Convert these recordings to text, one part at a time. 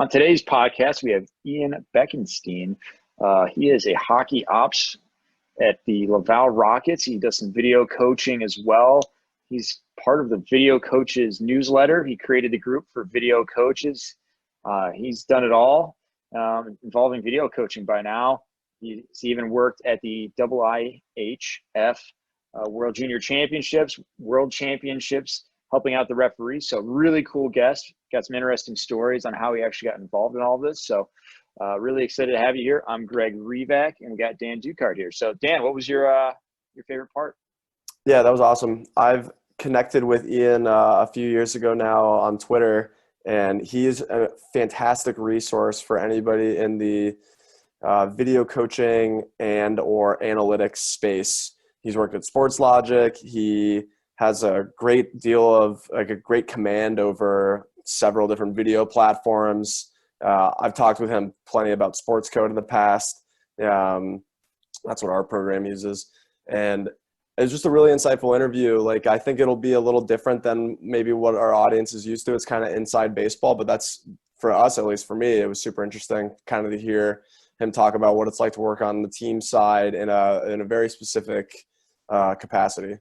On today's podcast, we have Ian Beckenstein. He is a hockey ops at the Laval Rockets. He does some video coaching as well. He's part of the Video Coaches newsletter. He created the group for video coaches. He's done it all involving video coaching by now. He's even worked at the IIHF World Junior Championships, World Championships, helping out the referees. So really cool guest. Got some interesting stories on how he actually got involved in all this. So really excited to have you here. I'm Greg Revac, and we got Dan Ducard here. So Dan, what was your favorite part? Yeah, that was awesome. I've connected with Ian a few years ago now on Twitter, and he's a fantastic resource for anybody in the video coaching and or analytics space. He's worked at Sports Logic. He has a great deal of a great command over several different video platforms. I've talked with him plenty about sports code in the past. That's what our program uses. And it's just a really insightful interview. I think it'll be a little different than maybe what our audience is used to. It's kind of inside baseball, but that's, for us, at least for me, it was super interesting kind of to hear him talk about what it's like to work on the team side in a very specific capacity.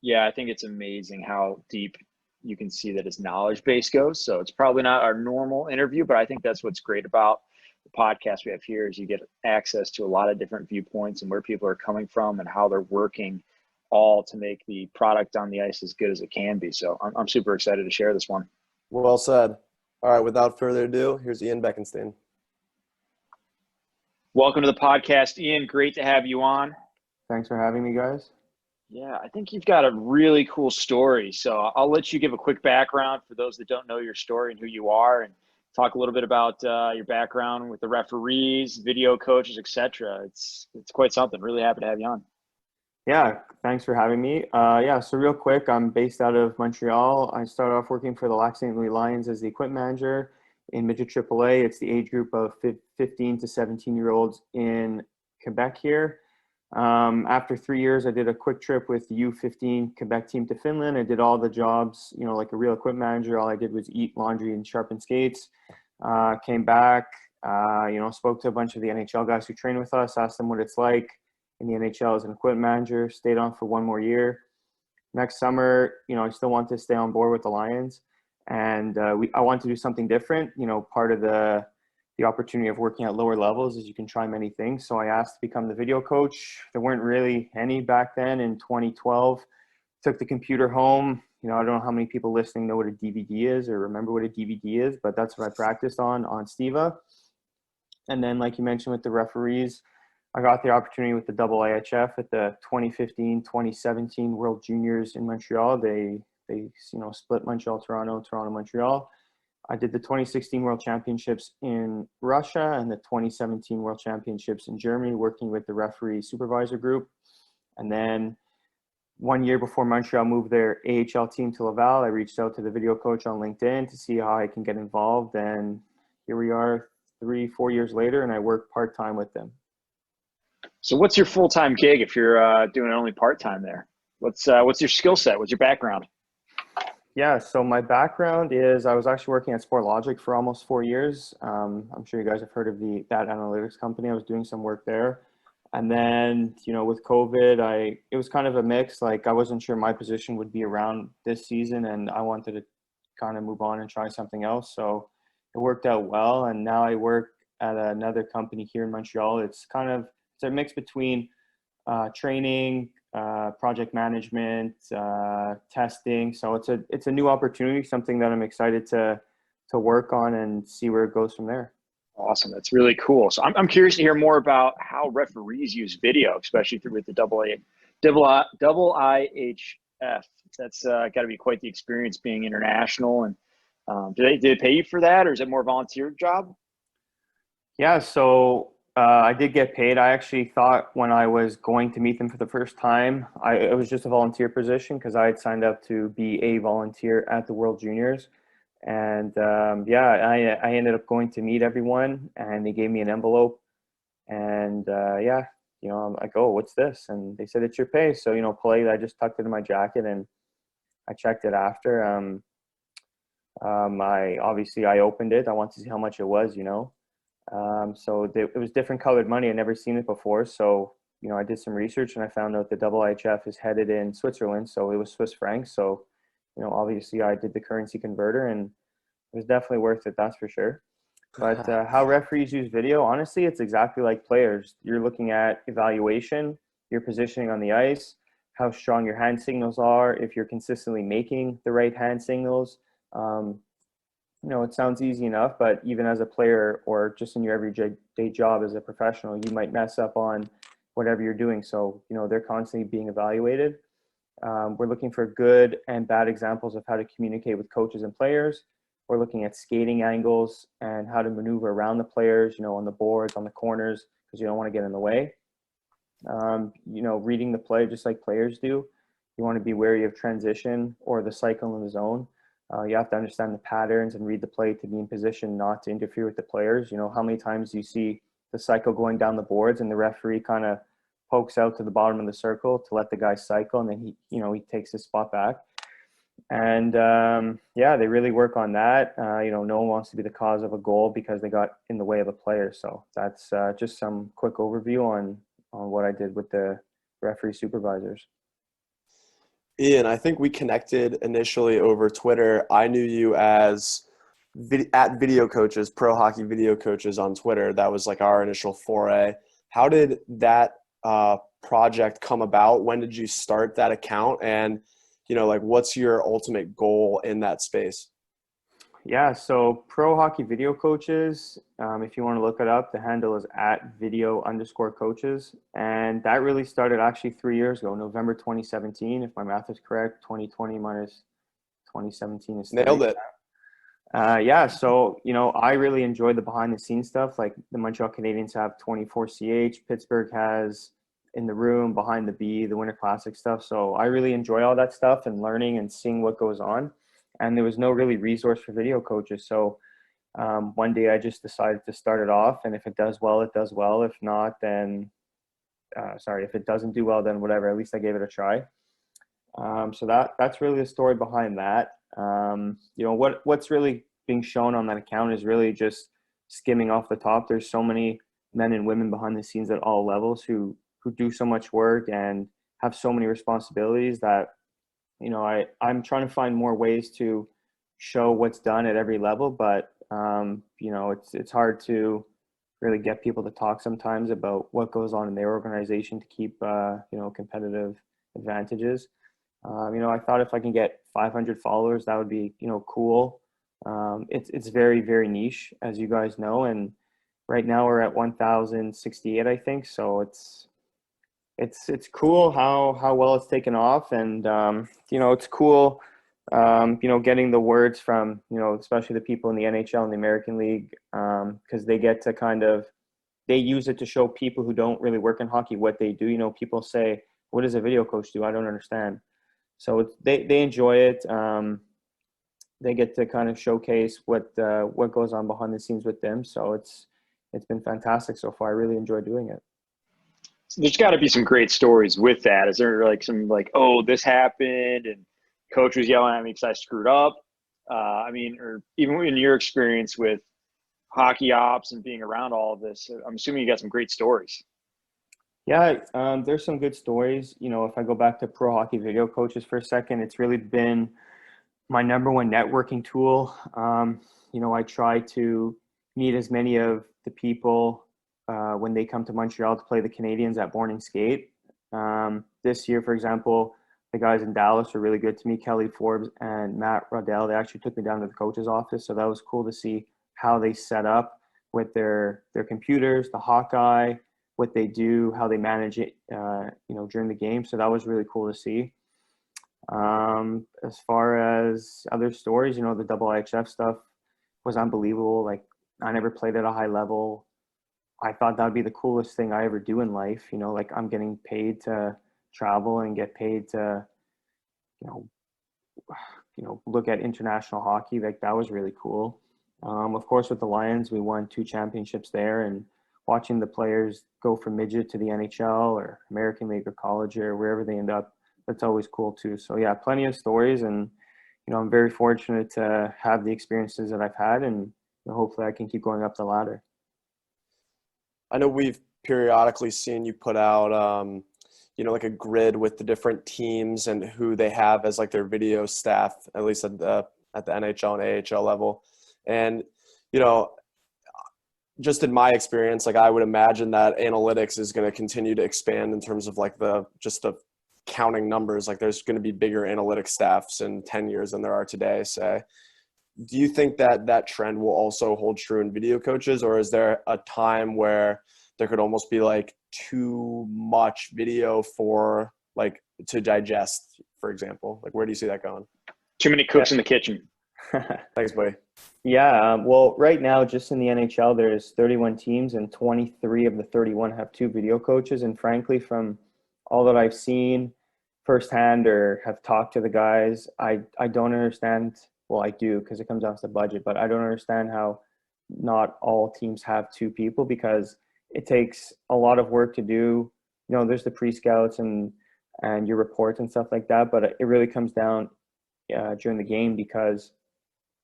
Yeah, I think it's amazing how deep you can see that his knowledge base goes. So it's probably not our normal interview, but I think that's what's great about the podcast we have here is you get access to a lot of different viewpoints and where people are coming from and how they're working all to make the product on the ice as good as it can be. So I'm super excited to share this one. Well said. All right, without further ado, here's Ian Beckenstein. Welcome to the podcast, Ian. Great to have you on. Thanks for having me, guys. Yeah, I think you've got a really cool story. So I'll let you give a quick background for those that don't know your story and who you are, and talk a little bit about your background with the referees, video coaches, etc. It's quite something. Really happy to have you on. Yeah, thanks for having me. So real quick, I'm based out of Montreal. I started off working for the Lac St. Louis Lions as the equipment manager in midget AAA. It's the age group of 15 to 17-year-olds in Quebec here. After 3 years, I did a quick trip with the U15 Quebec team to Finland. I did all the jobs, like a real equipment manager. All I did was eat, laundry, and sharpen skates. Came back, spoke to a bunch of the NHL guys who train with us, asked them what it's like in the NHL as an equipment manager, stayed on for one more year. Next summer, I still want to stay on board with the Lions. And I want to do something different. Part of the opportunity of working at lower levels is you can try many things. So I asked to become the video coach. There weren't really any back then in 2012. Took the computer home. I don't know how many people listening know what a DVD is or remember what a DVD is, but that's what I practiced on Steva. And then, like you mentioned with the referees, I got the opportunity with the IIHF at the 2015-2017 World Juniors in Montreal. They split Montreal, Toronto, Montreal. I did the 2016 World Championships in Russia and the 2017 World Championships in Germany, working with the referee supervisor group. And then 1 year before Montreal moved their AHL team to Laval, I reached out to the video coach on LinkedIn to see how I can get involved. And here we are 3-4 years later, and I work part-time with them. So what's your full-time gig if you're doing it only part-time there? What's your skill set? What's your background? Yeah, so my background is I was actually working at Sport Logic for almost 4 years. I'm sure you guys have heard of that analytics company. I was doing some work there. And then, with COVID, it was kind of a mix. I wasn't sure my position would be around this season, and I wanted to kind of move on and try something else. So it worked out well. And now I work at another company here in Montreal. It's a mix between training, project management, testing. So it's a new opportunity, something that I'm excited to work on and see where it goes from there. Awesome. That's really cool. So I'm curious to hear more about how referees use video, especially with the IIHF. That's got to be quite the experience being international. And did they pay you for that, or is it more volunteer job? Yeah, so I did get paid. I actually thought when I was going to meet them for the first time, it was just a volunteer position because I had signed up to be a volunteer at the World Juniors. And I ended up going to meet everyone, and they gave me an envelope. And I'm like, oh, what's this? And they said, it's your pay. So, politely, I just tucked it in my jacket and I checked it after. I opened it. I wanted to see how much it was, you know. It was different colored money. I'd never seen it before. So, you know, I did some research and I found out the IIHF is headed in Switzerland. So it was Swiss francs. So, you know, obviously I did the currency converter and it was definitely worth it. That's for sure. But how referees use video, honestly, it's exactly like players. You're looking at evaluation, your positioning on the ice, how strong your hand signals are, if you're consistently making the right hand signals. Um, you know, it sounds easy enough, but even as a player or just in your everyday job as a professional, you might mess up on whatever you're doing. So, you know, they're constantly being evaluated. We're looking for good and bad examples of how to communicate with coaches and players. We're looking at skating angles and how to maneuver around the players, you know, on the boards, on the corners, because you don't want to get in the way. You know, reading the play just like players do. You want to be wary of transition or the cycle in the zone. You have to understand the patterns and read the play to be in position not to interfere with the players. You know, how many times do you see the cycle going down the boards and the referee kind of pokes out to the bottom of the circle to let the guy cycle, and then he takes his spot back. And yeah, they really work on that. You know, no one wants to be the cause of a goal because they got in the way of a player. So that's just some quick overview on what I did with the referee supervisors. Ian, I think we connected initially over Twitter. I knew you as at Video Coaches, Pro Hockey Video Coaches on Twitter. That was like our initial foray. How did that project come about? When did you start that account? And, you know, like, what's your ultimate goal in that space? Yeah, so Pro Hockey Video Coaches, if you want to look it up, the handle is at video_coaches. And that really started actually 3 years ago, November 2017, if my math is correct. 2020 minus 2017 is 3. Nailed it. Yeah, so, you know, I really enjoy the behind the scenes stuff. Like the Montreal Canadiens have 24CH, Pittsburgh has In the Room, Behind the B, the Winter Classic stuff. So I really enjoy all that stuff and learning and seeing what goes on. And there was no really resource for video coaches. So one day I just decided to start it off. And if it does well, it does well. If not, then, if it doesn't do well, then whatever, at least I gave it a try. So that's really the story behind that. You know, what's really being shown on that account is really just skimming off the top. There's so many men and women behind the scenes at all levels who do so much work and have so many responsibilities that, you know, I'm trying to find more ways to show what's done at every level, but you know, it's hard to really get people to talk sometimes about what goes on in their organization to keep you know, competitive advantages. You know, I thought if I can get 500 followers, that would be, you know, cool. It's very, very niche, as you guys know, and right now we're at 1,068, I think. So it's cool how well it's taken off, and you know, it's cool. You know, getting the words from, you know, especially the people in the NHL and the American League, because they get to they use it to show people who don't really work in hockey what they do. You know, people say, "What does a video coach do?" I don't understand. So they enjoy it. They get to kind of showcase what goes on behind the scenes with them. So it's been fantastic so far. I really enjoy doing it. So there's got to be some great stories with that. Is there like some like, oh, this happened and coach was yelling at me because I screwed up? I mean, or even in your experience with hockey ops and being around all of this, I'm assuming you got some great stories. Yeah, there's some good stories. You know, if I go back to Pro Hockey Video Coaches for a second, it's really been my number one networking tool. You know, I try to meet as many of the people when they come to Montreal to play the Canadiens at Morning Skate. This year, for example, the guys in Dallas were really good to me. Kelly Forbes and Matt Rodell, they actually took me down to the coach's office. So that was cool to see how they set up with their computers, the Hawkeye, what they do, how they manage it, you know, during the game. So that was really cool to see. As far as other stories, you know, the IIHF stuff was unbelievable. Like, I never played at a high level. I thought that would be the coolest thing I ever do in life. You know, like, I'm getting paid to travel and get paid to, you know, look at international hockey. Like, that was really cool. Of course, with the Lions, we won 2 championships there, and watching the players go from midget to the NHL or American League or college or wherever they end up, that's always cool too. So yeah, plenty of stories, and I'm very fortunate to have the experiences that I've had, and hopefully I can keep going up the ladder. I know we've periodically seen you put out, like a grid with the different teams and who they have as like their video staff, at least at the NHL and AHL level. And, just in my experience, like I would imagine that analytics is going to continue to expand in terms of like the counting numbers. Like there's going to be bigger analytics staffs in 10 years than there are today, say. Do you think that trend will also hold true in video coaches, or is there a time where there could almost be like too much video for like to digest, for example? Like where do you see that going? Too many cooks in the kitchen. Thanks, buddy. Yeah, well, right now, just in the NHL, there's 31 teams, and 23 of the 31 have 2 video coaches. And frankly, from all that I've seen firsthand or have talked to the guys, I don't understand. Well, I do, because it comes down to the budget, but I don't understand how not all teams have 2 people, because it takes a lot of work to do. There's the pre-scouts and your reports and stuff like that, but it really comes down during the game, because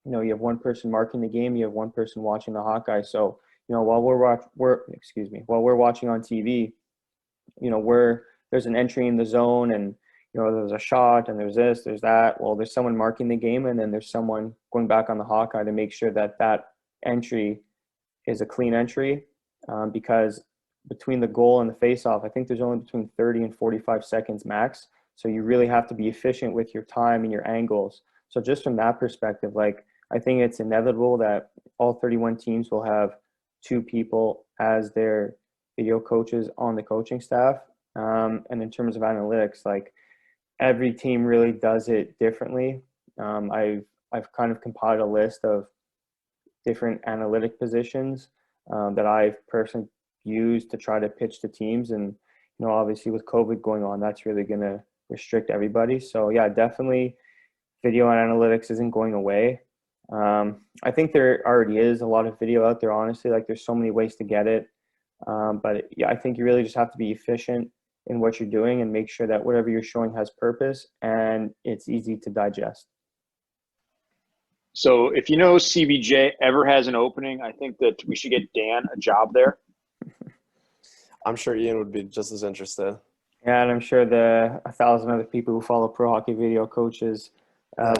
you have one person marking the game, you have one person watching the Hawkeye. So, while we're watching on TV, there's an entry in the zone, and there's a shot, and there's this, there's that. Well, there's someone marking the game, and then there's someone going back on the Hawkeye to make sure that entry is a clean entry, because between the goal and the face-off, I think there's only between 30 and 45 seconds max. So you really have to be efficient with your time and your angles. So just from that perspective, like, I think it's inevitable that all 31 teams will have 2 people as their video coaches on the coaching staff. And in terms of analytics, like, every team really does it differently. I've kind of compiled a list of different analytic positions that I've personally used to try to pitch to teams. And, obviously with COVID going on, that's really going to restrict everybody. So yeah, definitely video and analytics isn't going away. I think there already is a lot of video out there, honestly. Like, there's so many ways to get it. But yeah, I think you really just have to be efficient in what you're doing and make sure that whatever you're showing has purpose and it's easy to digest. So if CBJ ever has an opening, I think that we should get Dan a job there. I'm sure Ian would be just as interested. Yeah, and I'm sure the 1,000 other people who follow pro hockey video coaches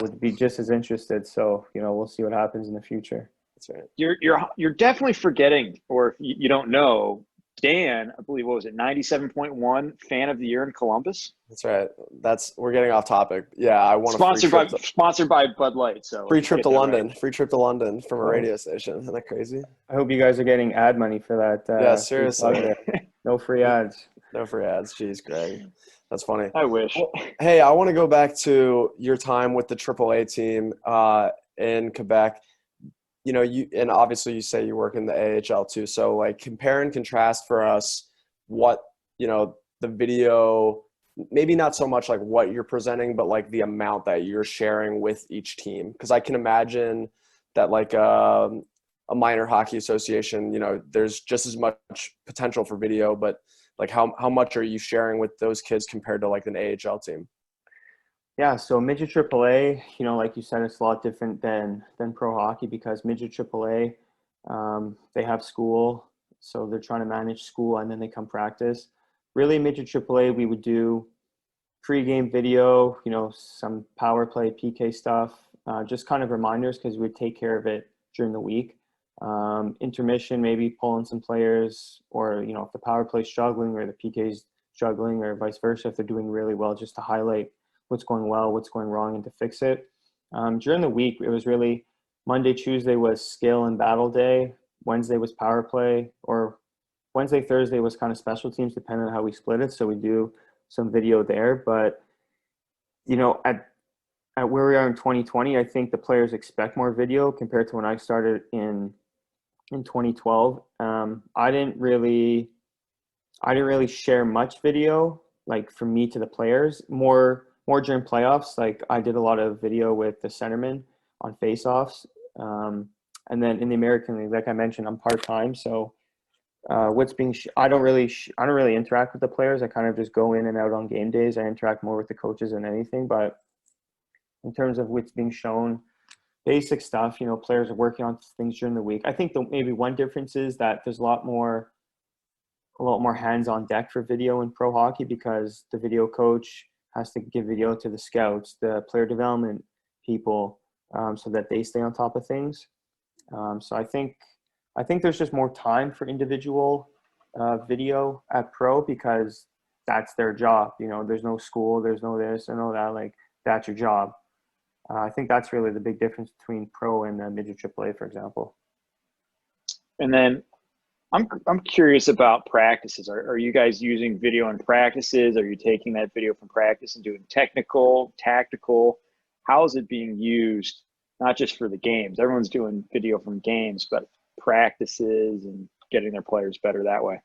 would be just as interested. So, we'll see what happens in the future. That's right. You're definitely forgetting, or if you don't know, Dan, I believe, what was it, 97.1 fan of the year in Columbus? That's right. We're getting off topic. Yeah, I want sponsored by Bud Light. So free trip to London. Right. Free trip to London from a radio station. Isn't that crazy? I hope you guys are getting ad money for that. Yeah, seriously. No free ads. No free ads. Jeez, Greg. That's funny. I wish. Well, hey, I want to go back to your time with the AAA team in Quebec. And obviously you say you work in the AHL too. So like, compare and contrast for us what, the video, maybe not so much like what you're presenting, but like the amount that you're sharing with each team. Because I can imagine that like a minor hockey association, there's just as much potential for video, but like how much are you sharing with those kids compared to like an AHL team? Yeah, so midget AAA, like you said, it's a lot different than pro hockey, because midget AAA, they have school, so they're trying to manage school and then they come practice. Really, midget AAA, we would do pre-game video, some power play, PK stuff, just kind of reminders, because we'd take care of it during the week. Intermission, maybe pull in some players, or if the power play's struggling or the PK's struggling, or vice versa, if they're doing really well, just to highlight what's going well, what's going wrong, and to fix it. During the week, it was really Monday, Tuesday was skill and battle day. Wednesday was power play, or Wednesday, Thursday was kind of special teams, depending on how we split it. So we do some video there. But, at where we are in 2020, I think the players expect more video compared to when I started in 2012. I didn't really share much video, like from me to the players, more during playoffs. Like, I did a lot of video with the centerman on faceoffs. And then in the American League, like I mentioned, I'm part-time. So I don't really interact with the players. I kind of just go in and out on game days. I interact more with the coaches than anything. But in terms of what's being shown. Basic stuff, players are working on things during the week. I think maybe one difference is that there's a lot more hands on deck for video in pro hockey, because the video coach has to give video to the scouts, the player development people, so that they stay on top of things. So I think there's just more time for individual video at pro, because that's their job. There's no school, there's no this and no that. Like, that's your job. I think that's really the big difference between pro and midget AAA, for example. And then I'm curious about practices. Are you guys using video in practices? Are you taking that video from practice and doing technical, tactical? How is it being used? Not just for the games. Everyone's doing video from games, but practices and getting their players better that way.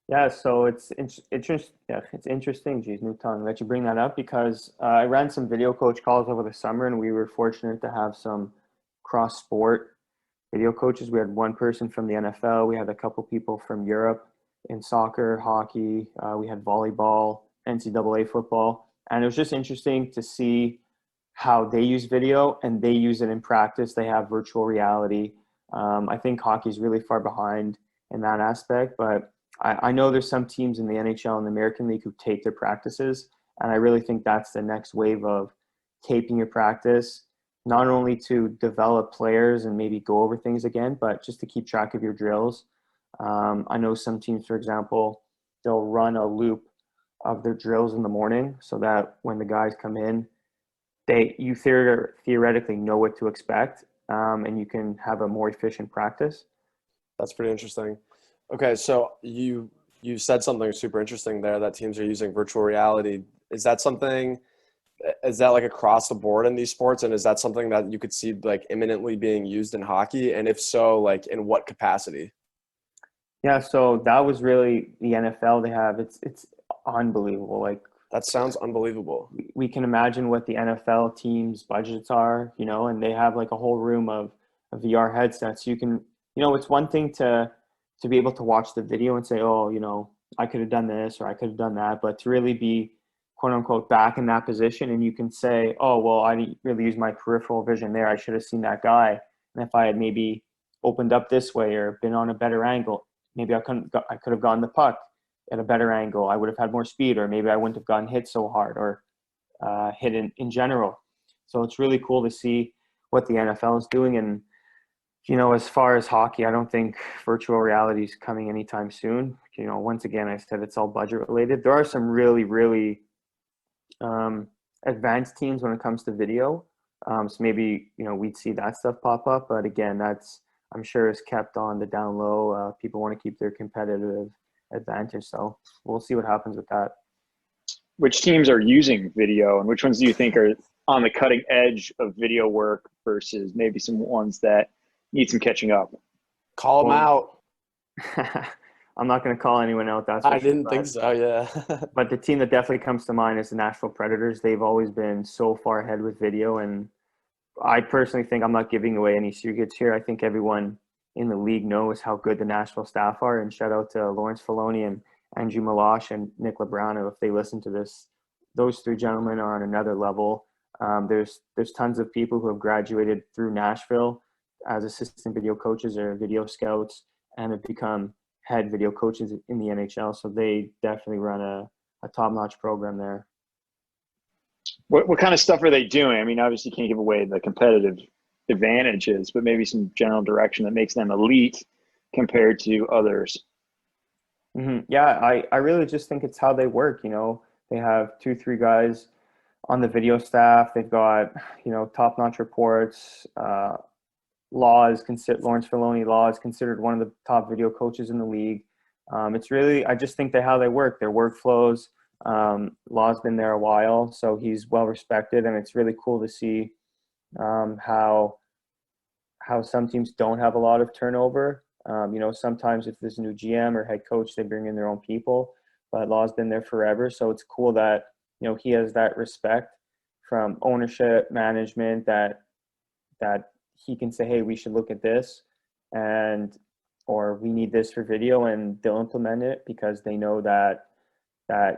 Yeah, so it's interesting. Yeah, it's interesting. Geez, new tongue. That you bring that up, because I ran some video coach calls over the summer, and we were fortunate to have some cross-sport video coaches. We had one person from the NFL. We had a couple people from Europe in soccer, hockey. We had volleyball, NCAA football, and it was just interesting to see how they use video, and they use it in practice. They have virtual reality. I think hockey is really far behind in that aspect, but I know there's some teams in the NHL and the American League who tape their practices, and I really think that's the next wave of taping your practice, not only to develop players and maybe go over things again, but just to keep track of your drills. I know some teams, for example, they'll run a loop of their drills in the morning, so that when the guys come in, you theoretically know what to expect, and you can have a more efficient practice. That's pretty interesting. Okay, so you said something super interesting there, that teams are using virtual reality. Is that like across the board in these sports, and is that something that you could see like imminently being used in hockey? And if so, like in what capacity? Yeah, so that was really the NFL. They have it's unbelievable. Like, that sounds unbelievable. We can imagine what the NFL teams' budgets are, and they have like a whole room of VR headsets. You can, it's one thing to be able to watch the video and say, oh, I could have done this or I could have done that, but to really be quote unquote back in that position, and you can say, oh, well, I didn't really use my peripheral vision there. I should have seen that guy. And if I had maybe opened up this way or been on a better angle, maybe I could have gotten the puck at a better angle. I would have had more speed, or maybe I wouldn't have gotten hit so hard, or hit in general. So it's really cool to see what the NFL is doing. And as far as hockey, I don't think virtual reality is coming anytime soon. Once again, I said it's all budget related. There are some really, really advanced teams when it comes to video. So maybe, we'd see that stuff pop up. But again, I'm sure is kept on the down low. People want to keep their competitive advantage. So we'll see what happens with that. Which teams are using video, and which ones do you think are on the cutting edge of video work versus maybe some ones that need some catching up? Call them out. I'm not going to call anyone out. I didn't think so. Yeah. But the team that definitely comes to mind is the Nashville Predators. They've always been so far ahead with video, and I personally think, I'm not giving away any secrets here, I think everyone in the league knows how good the Nashville staff are. And shout out to Lawrence Filoni and Andrew Malosh and Nick Lebrano. If they listen to this, those three gentlemen are on another level. There's tons of people who have graduated through Nashville as assistant video coaches or video scouts and have become head video coaches in the NHL. So they definitely run a top-notch program there. What kind of stuff are they doing? I mean, obviously you can't give away the competitive advantages, but maybe some general direction that makes them elite compared to others. Mm-hmm. Yeah, I really just think it's how they work. They have 2-3 guys on the video staff. They've got, top-notch reports. Lawrence Filoni, Law is considered one of the top video coaches in the league. It's really, I just think how they work, their workflows. Law's been there a while, so he's well respected, and it's really cool to see how some teams don't have a lot of turnover. Sometimes if there's a new GM or head coach, they bring in their own people, but Law's been there forever. So it's cool that, he has that respect from ownership, management, that he can say, hey, we should look at this, or we need this for video, and they'll implement it because they know that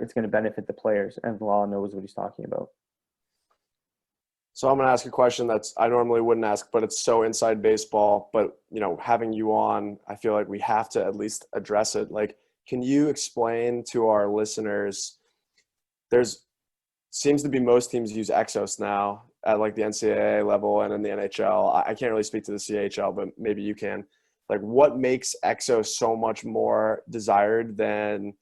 it's going to benefit the players, and Law knows what he's talking about. So I'm going to ask a question that's I normally wouldn't ask, but it's so inside baseball. But, you know, having you on, I feel like we have to at least address it. Like, can you explain to our listeners, there's seems to be most teams use Exos now at like the NCAA level and in the NHL. I can't really speak to the CHL, but maybe you can. Like, what makes Exos so much more desired than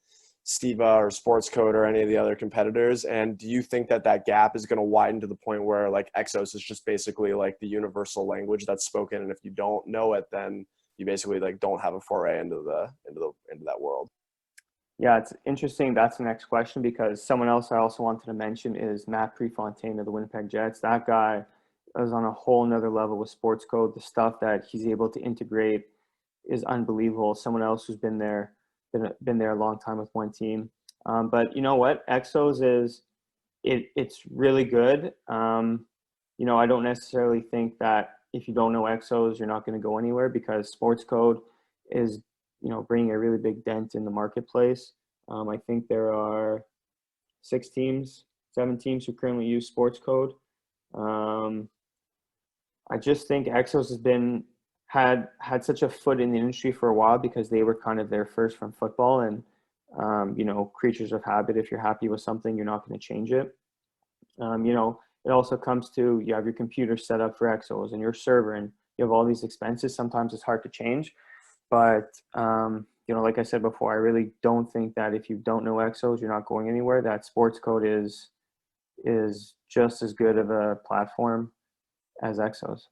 Steva or Sports Code or any of the other competitors? And do you think that that gap is going to widen to the point where like Exos is just basically like the universal language that's spoken, and if you don't know it, then you basically like don't have a foray into that world? Yeah, it's interesting. That's the next question, because someone else I also wanted to mention is Matt Prefontaine of the Winnipeg Jets. That guy is on a whole nother level with Sports Code. The stuff that he's able to integrate is unbelievable. Someone else who's been there a long time with one team. But you know what? Exos it's really good. You know, I don't necessarily think that if you don't know Exos, you're not going to go anywhere, because Sports Code is, you know, bringing a really big dent in the marketplace. I think there are 7 teams who currently use Sports Code. I just think Exos had such a foot in the industry for a while, because they were kind of there first from football, and you know, creatures of habit. If you're happy with something, you're not going to change it. You know, it also comes to, you have your computer set up for Exos and your server, and you have all these expenses. Sometimes it's hard to change. But, you know, like I said before, I really don't think that if you don't know Exos, you're not going anywhere. That Sports Code is just as good of a platform as Exos.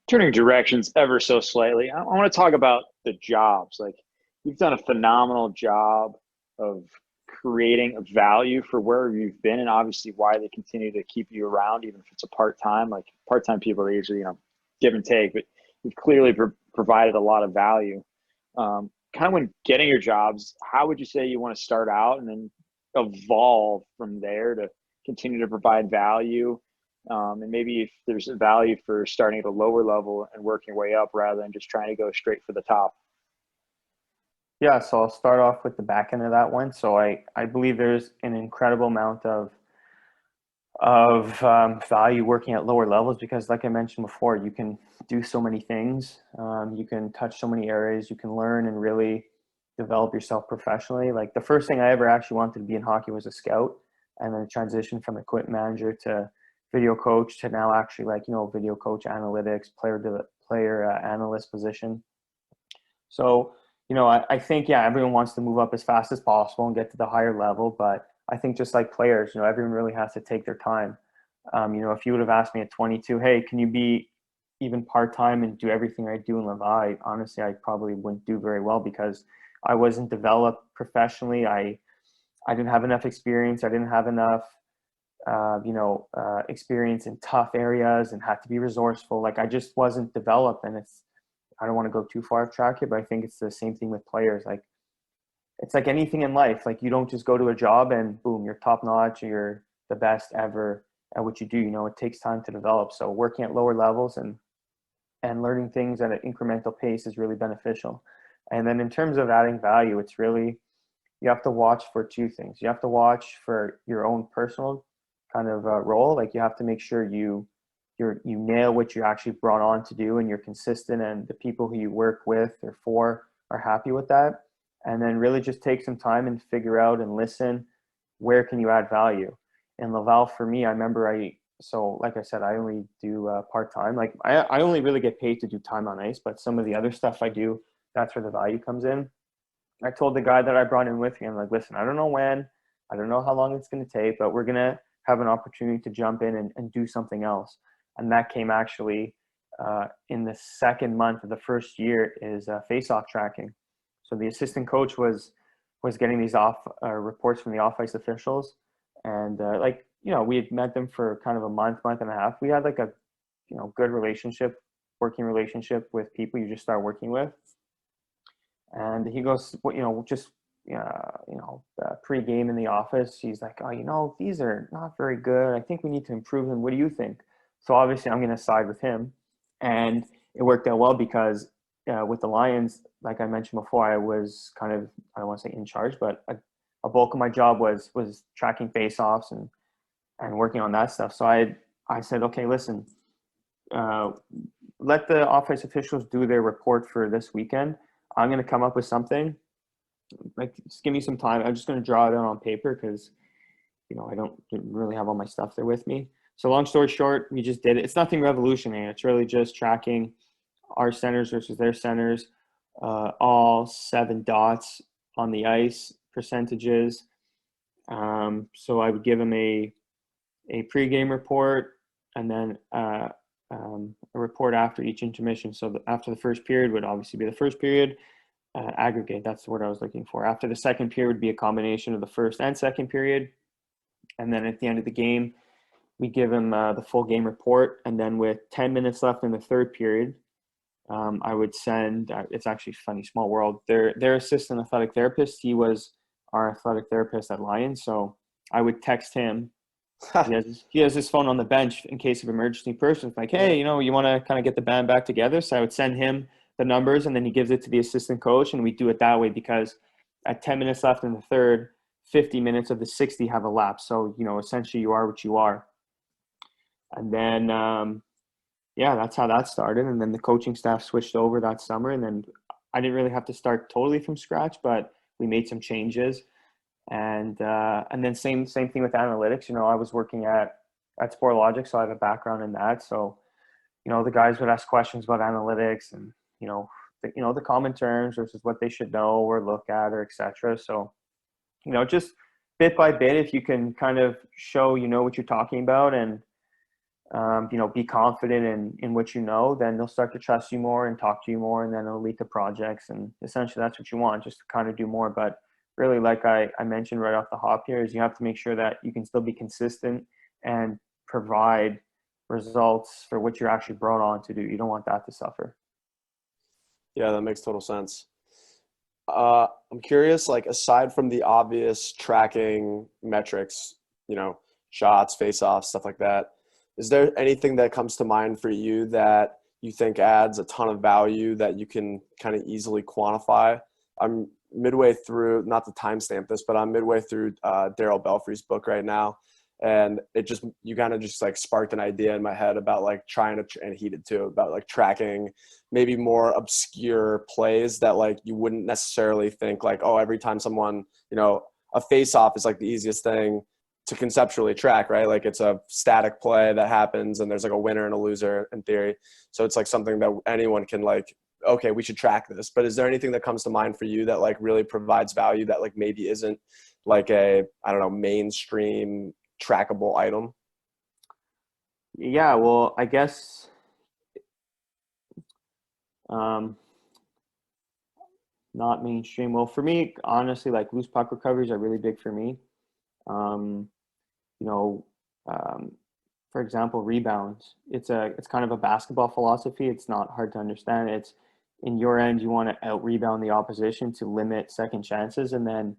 Turning directions ever so slightly, I want to talk about the jobs. Like, you've done a phenomenal job of creating value for where you've been, and obviously why they continue to keep you around, even if it's a part-time. Like, part-time people are usually, you know, give and take, but you've clearly provided a lot of value. Kind of when getting your jobs, how would you say you want to start out and then evolve from there to continue to provide value? And maybe if there's a value for starting at a lower level and working your way up rather than just trying to go straight for the top. Yeah, so I'll start off with the back end of that one. So I believe there's an incredible amount of value working at lower levels, because like I mentioned before, you can do so many things. You can touch so many areas. You can learn and really develop yourself professionally. Like, the first thing I ever actually wanted to be in hockey was a scout, and then transition from equipment manager to video coach to now actually, like, you know, video coach, analytics, player analyst position. So, you know, I think, yeah, everyone wants to move up as fast as possible and get to the higher level. But I think just like players, you know, everyone really has to take their time. You know, if you would have asked me at 22, hey, can you be even part-time and do everything I do in Laval, honestly, I probably wouldn't do very well, because I wasn't developed professionally. I didn't have enough experience. I didn't have enough, experience in tough areas, and had to be resourceful. Like, I just wasn't developed. And I don't want to go too far off track here, but I think it's the same thing with players. Like, it's like anything in life. Like, you don't just go to a job and boom, you're top notch, you're the best ever at what you do. You know, it takes time to develop. So working at lower levels and learning things at an incremental pace is really beneficial. And then in terms of adding value, it's really, you have to watch for 2 things. You have to watch for your own personal kind of role. Like, you have to make sure you nail what you're actually brought on to do, and you're consistent, and the people who you work with or for are happy with that. And then really just take some time and figure out and listen, where can you add value? In Laval, for me, I remember so like I said, I only do part-time. Like, I only really get paid to do time on ice, but some of the other stuff I do, that's where the value comes in. I told the guy that I brought in with me, I'm like, listen, I don't know when, I don't know how long it's going to take, but we're going to have an opportunity to jump in and do something else. And that came actually in the second month of the first year, is face-off tracking. So the assistant coach was getting these reports from the off-ice officials, and like, you know, we had met them for kind of a month and a half. We had like a, you know, good working relationship with people you just start working with. And he goes, well, you know, just pre-game in the office, he's like, oh, you know, these are not very good. I think we need to improve them. What do you think? So obviously I'm going to side with him, and it worked out well, because with the Lions, like I mentioned before, I was kind of, I don't want to say in charge, but a bulk of my job was tracking face-offs and working on that stuff. So I I said, okay, listen, let the office officials do their report for this weekend. I'm going to come up with something. Like, just give me some time. I'm just going to draw it out on paper because, I didn't really have all my stuff there with me. So long story short, we just did it. It's nothing revolutionary. It's really just tracking our centers versus their centers, all 7 dots on the ice, percentages. So I would give them a pregame report, and then a report after each intermission. So after the first period would obviously be the first period. Aggregate, that's the word I was looking for. After the second period would be a combination of the first and second period. And then at the end of the game, we give them the full game report. And then with 10 minutes left in the third period, I would send, it's actually funny, small world, their assistant athletic therapist, he was our athletic therapist at Lions. So I would text him. He has his phone on the bench in case of emergency person. It's like, hey, you want to kind of get the band back together. So I would send him the numbers, and then he gives it to the assistant coach, and we do it that way because at 10 minutes left in the third, 50 minutes of the 60 have elapsed. So, essentially you are what you are. And then, that's how that started. And then the coaching staff switched over that summer, and then I didn't really have to start totally from scratch, but we made some changes. And then same thing with analytics. I was working at Sportlogic, so I have a background in that. So, the guys would ask questions about analytics and, the common terms versus what they should know or look at, or et cetera. So, just bit by bit, if you can kind of show, what you're talking about, and, be confident in what then they'll start to trust you more and talk to you more, and then it'll lead to projects. And essentially that's what you want, just to kind of do more. But really, like I mentioned right off the hop here, is you have to make sure that you can still be consistent and provide results for what you're actually brought on to do. You don't want that to suffer. Yeah, that makes total sense. I'm curious, like, aside from the obvious tracking metrics, shots, face-offs, stuff like that, is there anything that comes to mind for you that you think adds a ton of value that you can kind of easily quantify? I'm midway through, not to timestamp this, but I'm midway through Daryl Belfry's book right now. And you kind of just like sparked an idea in my head about like trying to, and he did too, about like tracking maybe more obscure plays that like you wouldn't necessarily think like, oh, every time someone, a face-off is like the easiest thing to conceptually track, right? Like it's a static play that happens and there's like a winner and a loser in theory. So it's like something that anyone can like, okay, we should track this. But is there anything that comes to mind for you that like really provides value that like maybe isn't like a, I don't know, mainstream trackable item? Yeah, well, I guess not mainstream. Well, for me, honestly, like loose puck recoveries are really big for me. For example, rebounds. It's kind of a basketball philosophy. It's not hard to understand. It's in your end, you want to out rebound the opposition to limit second chances, and then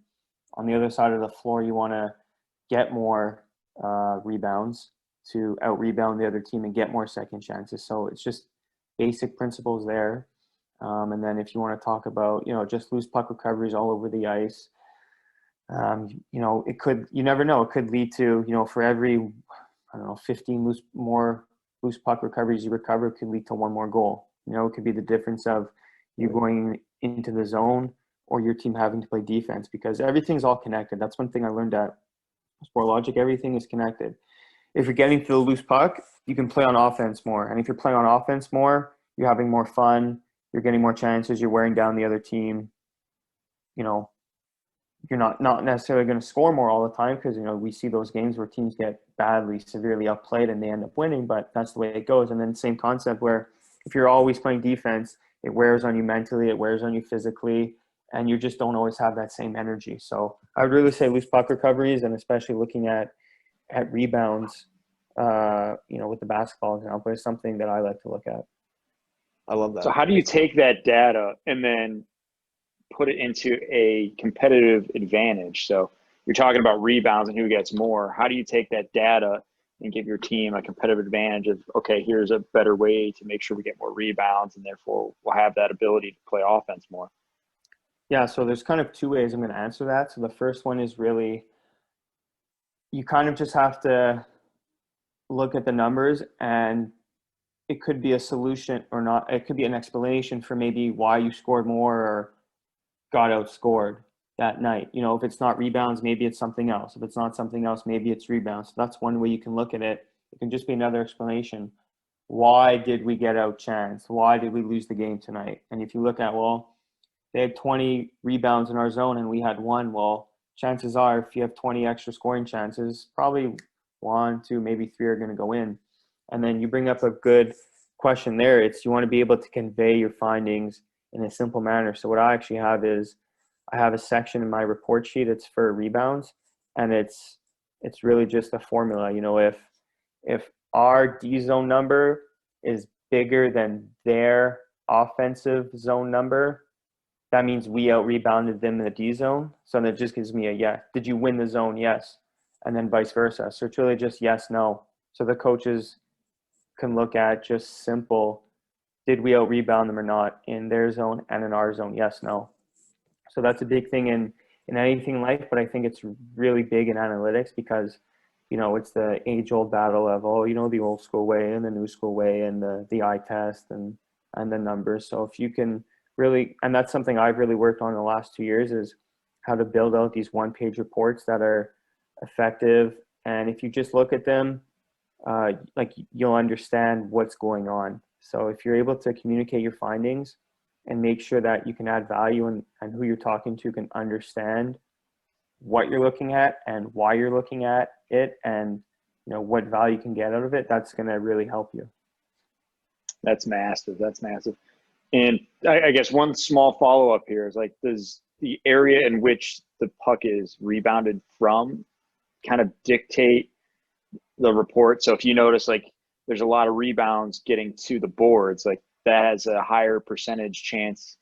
on the other side of the floor, you want to get more rebounds to out rebound the other team and get more second chances. So it's just basic principles there. And then if you want to talk about, just loose puck recoveries all over the ice, you never know, it could lead to, for every, 15 more loose puck recoveries you recover, it could lead to one more goal. It could be the difference of you going into the zone or your team having to play defense, because everything's all connected. That's one thing I learned at Sportlogic. Everything is connected. If you're getting to the loose puck, you can play on offense more. And if you're playing on offense more, you're having more fun, you're getting more chances, you're wearing down the other team. You're not necessarily going to score more all the time, because, we see those games where teams get severely outplayed and they end up winning, but that's the way it goes. And then same concept where if you're always playing defense, it wears on you mentally, it wears on you physically, and you just don't always have that same energy. So I would really say loose puck recoveries, and especially looking at rebounds, with the basketball example, is something that I like to look at. I love that. So how do you take that data and then put it into a competitive advantage? So you're talking about rebounds and who gets more. How do you take that data and give your team a competitive advantage of, okay, here's a better way to make sure we get more rebounds, and therefore we'll have that ability to play offense more? Yeah, so there's kind of two ways I'm going to answer that. So the first one is really, you kind of just have to look at the numbers, and it could be a solution or not. It could be an explanation for maybe why you scored more or got outscored that night. You know, if it's not rebounds, maybe it's something else. If it's not something else, maybe it's rebounds. So that's one way you can look at it. It can just be another explanation. Why did we get outchanced? Why did we lose the game tonight? And if you look at, well, they had 20 rebounds in our zone and we had one. Well, chances are if you have 20 extra scoring chances, probably one, two, maybe three are going to go in. And then you bring up a good question there. It's you want to be able to convey your findings in a simple manner. So what I actually have is I have a section in my report sheet. It's for rebounds, and it's really just a formula. You know, if our D zone number is bigger than their offensive zone number, that means we out rebounded them in the D zone. So that just gives me a yes. Did you win the zone? Yes. And then vice versa. So it's really just yes, no. So the coaches can look at just simple, did we out rebound them or not in their zone and in our zone? Yes, no. So that's a big thing in anything in life, but I think it's really big in analytics because, you know, it's the age old battle of, oh, you know, the old school way and the new school way and the eye test and the numbers. So if you can really, and that's something I've really worked on in the last 2 years, is how to build out these one-page reports that are effective. And if you just look at them, like you'll understand what's going on. So if you're able to communicate your findings and make sure that you can add value and who you're talking to can understand what you're looking at and why you're looking at it and, you know, what value you can get out of it, that's going to really help you. That's massive. That's massive. And I guess one small follow-up here is like, does the area in which the puck is rebounded from kind of dictate the report? So if you notice, like, there's a lot of rebounds getting to the boards, like that has a higher percentage chance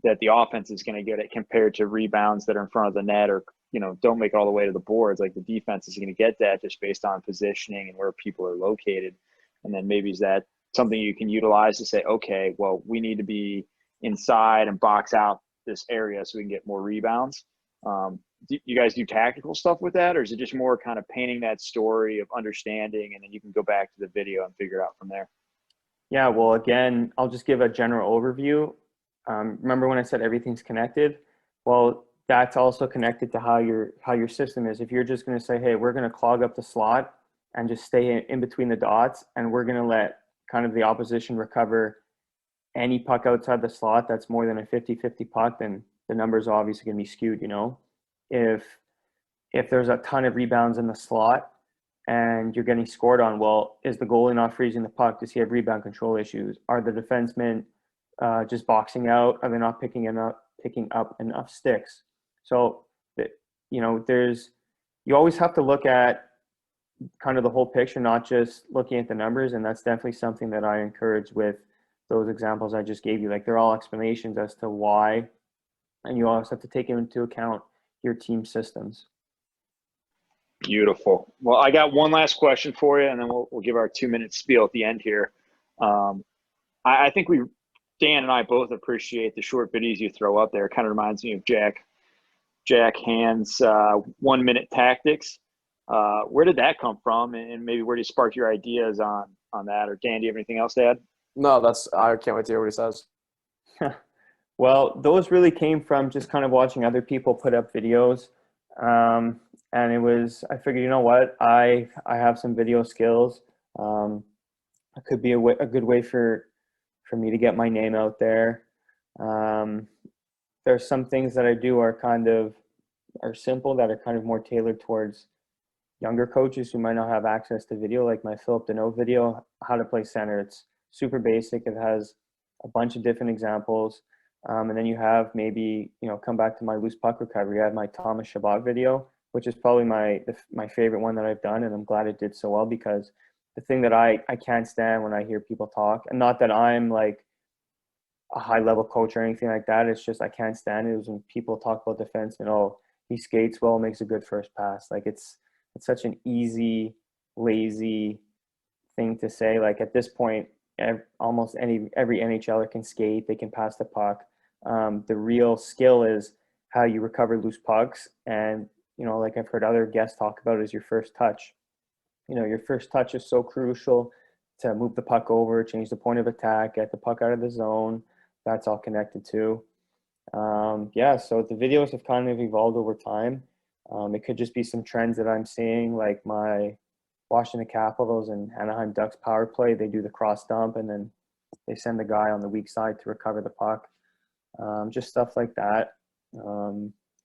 that the offense is going to get it compared to rebounds that are in front of the net or, you know, don't make it all the way to the boards. Like the defense is going to get that just based on positioning and where people are located. And then maybe is that something you can utilize to say, okay, well, we need to be inside and box out this area so we can get more rebounds. Do you guys do tactical stuff with that, or is it just more kind of painting that story of understanding and then you can go back to the video and figure it out from there? Yeah, well, again, I'll just give a general overview. Remember when I said everything's connected? Well, that's also connected to how your system is. If you're just going to say, hey, we're going to clog up the slot and just stay in between the dots, and we're going to let kind of the opposition recover any puck outside the slot that's more than a 50-50 puck, then the numbers are obviously going to be skewed, you know. If there's a ton of rebounds in the slot and you're getting scored on, well, is the goalie not freezing the puck? Does he have rebound control issues? Are the defensemen just boxing out? Are they not picking up enough sticks? So, you know, you always have to look at kind of the whole picture, not just looking at the numbers. And that's definitely something that I encourage with those examples I just gave you. Like, they're all explanations as to why, and you also have to take into account your team systems. Beautiful. Well, I got one last question for you, and then we'll give our 2-minute spiel at the end here. I think Dan and I both appreciate the short videos you throw up there. It kind of reminds me of Jack Hand's 1-minute tactics. Where did that come from, and maybe where did you spark your ideas on that? Or Dan, do you have anything else to add? No, I can't wait to hear what he says. Well, those really came from just kind of watching other people put up videos. And I figured, you know what, I have some video skills. It could be a good way for me to get my name out there. There's some things that I do are simple, that are kind of more tailored towards younger coaches who might not have access to video, like my Philip Deneau video, how to play center. It's super basic. It has a bunch of different examples. And then you have maybe, you know, come back to my loose puck recovery. I have my Thomas Chabot video, which is probably my favorite one that I've done. And I'm glad it did so well, because the thing that I can't stand when I hear people talk, and not that I'm like a high level coach or anything like that, it's just I can't stand it, is when people talk about defense and, oh, he skates well, makes a good first pass. Like, it's such an easy, lazy thing to say. Like, at this point, almost every NHLer can skate, they can pass the puck. The real skill is how you recover loose pucks, and, you know, like I've heard other guests talk about, is your first touch. your first touch is so crucial to move the puck over, change the point of attack, get the puck out of the zone. That's all connected to. Yeah, so the videos have kind of evolved over time. It could just be some trends that I'm seeing, like my Washington Capitals and Anaheim Ducks power play. They do the cross dump and then they send the guy on the weak side to recover the puck. Just stuff like that.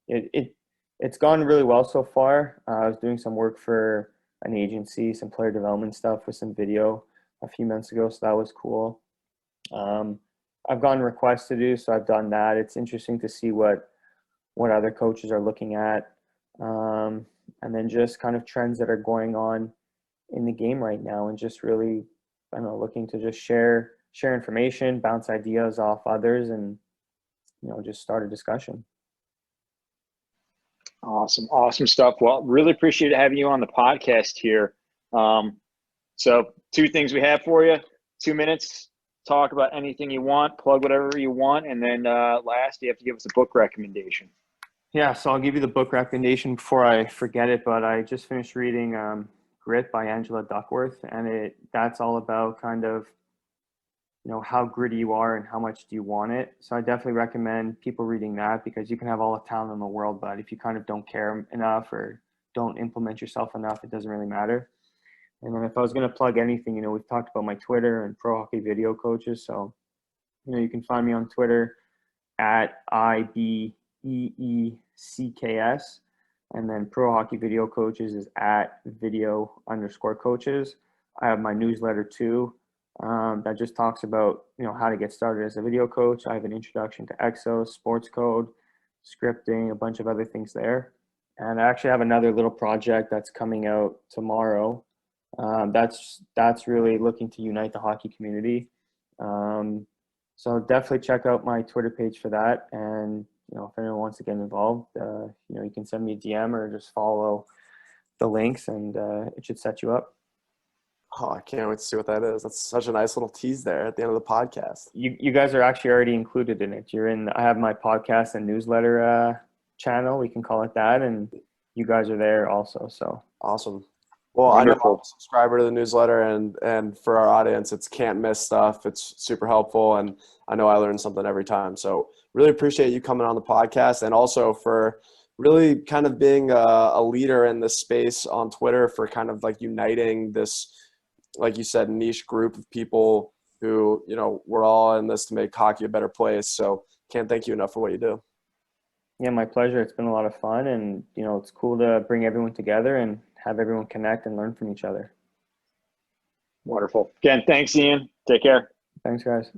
It's gone really well so far. I was doing some work for an agency, some player development stuff with some video a few months ago, so that was cool. I've gotten requests to do, so I've done that. It's interesting to see what other coaches are looking at, and then just kind of trends that are going on in the game right now, and just really, I don't know, looking to just share information, bounce ideas off others, and just start a discussion. Awesome stuff. Well, really appreciate having you on the podcast here. So 2 things we have for you: 2 minutes, talk about anything you want, plug whatever you want, and then last, you have to give us a book recommendation. Yeah, so I'll give you the book recommendation before I forget it, but I just finished reading Grit by Angela Duckworth, and that's all about kind of how gritty you are and how much do you want it. So I definitely recommend people reading that, because you can have all the talent in the world, but if you kind of don't care enough or don't implement yourself enough, it doesn't really matter. And then if I was going to plug anything, we've talked about my Twitter and Pro Hockey Video Coaches. So, you can find me on Twitter at IBEECKS. And then Pro Hockey Video Coaches is at video_coaches. I have my newsletter too. That just talks about how to get started as a video coach. I have an introduction to Exos, sports code, scripting, a bunch of other things there. And I actually have another little project that's coming out tomorrow. That's really looking to unite the hockey community. So definitely check out my Twitter page for that. And if anyone wants to get involved, you can send me a DM or just follow the links, and it should set you up. Oh, I can't wait to see what that is. That's such a nice little tease there at the end of the podcast. You guys are actually already included in it. I have my podcast and newsletter channel, we can call it that, and you guys are there also. So awesome. Well, wonderful. I know I'm a subscriber to the newsletter, and for our audience, it's can't miss stuff. It's super helpful, and I know I learn something every time. So really appreciate you coming on the podcast, and also for really kind of being a leader in this space on Twitter for kind of like uniting this, like you said, niche group of people who, we're all in this to make hockey a better place. So can't thank you enough for what you do. Yeah, my pleasure. It's been a lot of fun, and it's cool to bring everyone together and have everyone connect and learn from each other. Wonderful. Again, thanks, Ian. Take care. Thanks, guys.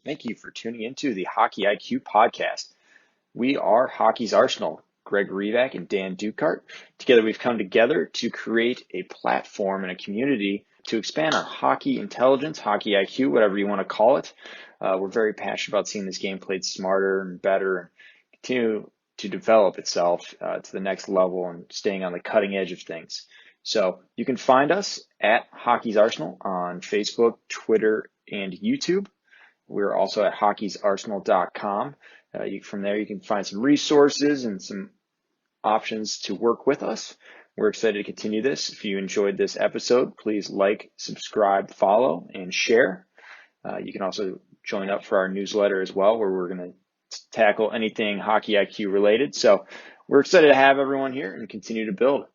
Thank you for tuning into the Hockey IQ podcast. We are Hockey's Arsenal, Greg Revac and Dan Ducart. Together, we've come together to create a platform and a community to expand our hockey intelligence, hockey IQ, whatever you want to call it. We're very passionate about seeing this game played smarter and better, and continue to develop itself to the next level and staying on the cutting edge of things. So you can find us at Hockey's Arsenal on Facebook, Twitter, and YouTube. We're also at hockeysarsenal.com. From there, you can find some resources and some options to work with us. We're excited to continue this. If you enjoyed this episode, please like, subscribe, follow, and share. You can also join up for our newsletter as well, where we're going to tackle anything Hockey IQ related. So we're excited to have everyone here and continue to build.